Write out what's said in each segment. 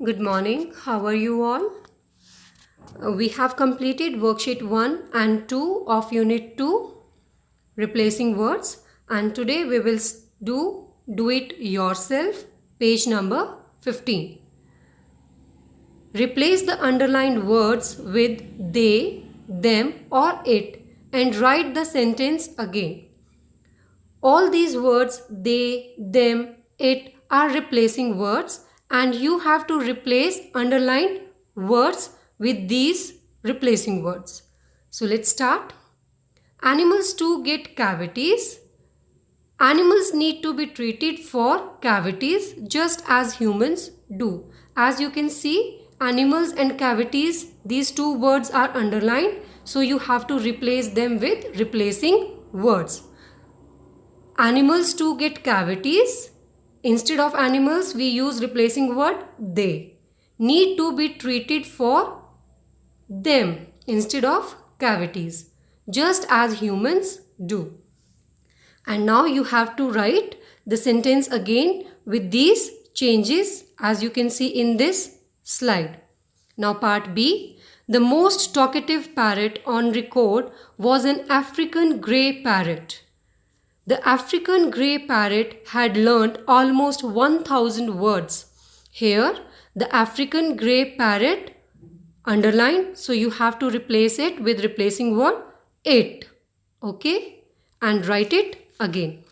Good morning. How are you all? We have completed worksheet 1 and 2 of unit 2, replacing words, and today we will do it yourself, page number 15. Replace the underlined words with they, them or it and write the sentence again. All these words they, them, it are replacing words and you have to replace underlined words with these replacing words. So let's start. Animals too get cavities. Animals need to be treated for cavities just as humans do. As you can see, animals and cavities, these two words are underlined. So you have to replace them with replacing words. Animals too get cavities. Instead of animals, we use replacing word they. Need to be treated for them instead of cavities, just as humans do. And now you have to write the sentence again with these changes as you can see in this slide. Now part B. The most talkative parrot on record was an African grey parrot. The African grey parrot had learnt almost 1000 words. Here, the African grey parrot underlined, so you have to replace it with replacing word it. Okay? And write it again.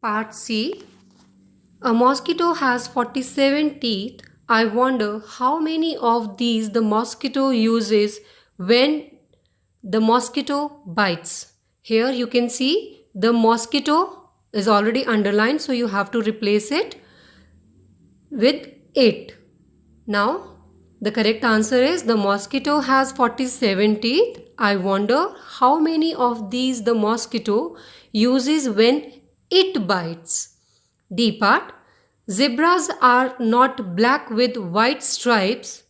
Part C. A mosquito has 47 teeth. I wonder how many of these the mosquito uses when the mosquito bites. Here you can see the mosquito is already underlined, so you have to replace it with it. Now, the correct answer is the mosquito has 47 teeth. I wonder how many of these the mosquito uses when it bites. D part. Zebras are not black with white stripes.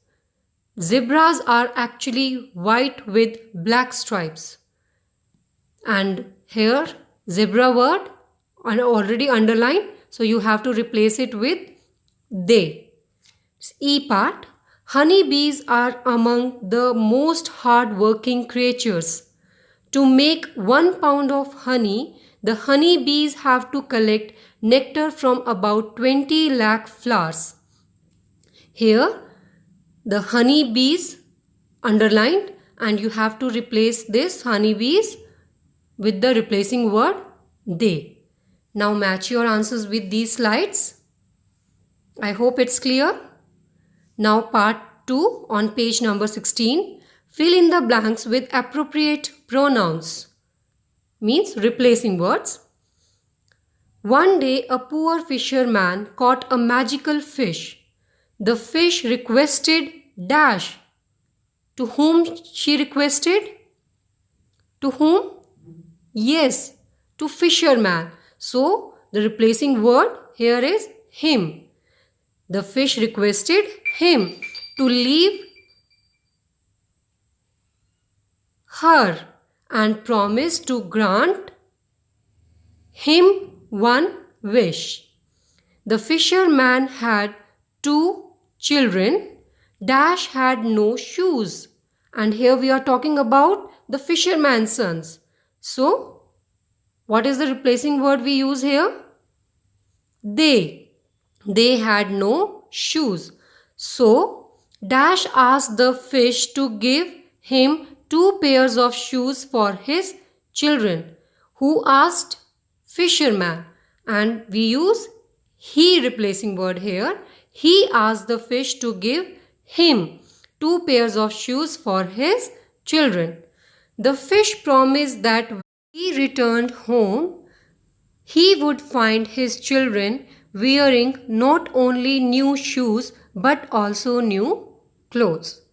Zebras are actually white with black stripes. And here zebra word already underlined, so you have to replace it with they. E part. Honeybees are among the most hard-working creatures. To make 1 pound of honey, the honeybees have to collect nectar from about 20 lakh flowers. Here, the honeybees underlined and you have to replace this honeybees with the replacing word they. Now match your answers with these slides. I hope it's clear. Now part 2 on page number 16. Fill in the blanks with appropriate pronouns. Means replacing words. One day a poor fisherman caught a magical fish. The fish requested dash. To whom she requested? To whom? Yes, to fisherman. So the replacing word here is him. The fish requested him to leave her and promised to grant him one wish. The fisherman had 2 children. Dash had no shoes. And here we are talking about the fisherman's sons. So, what is the replacing word we use here? They. They had no shoes. So, Dash asked the fish to give him 2 pairs of shoes for his children. Who asked? Fisherman. And we use he replacing word here. He asked the fish to give him 2 pairs of shoes for his children. The fish promised that when he returned home, he would find his children wearing not only new shoes but also new clothes.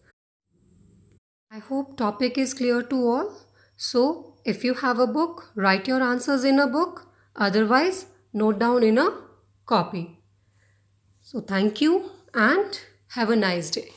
I hope topic is clear to all. So if you have a book, write your answers in a book. Otherwise, note down in a copy. So thank you and have a nice day.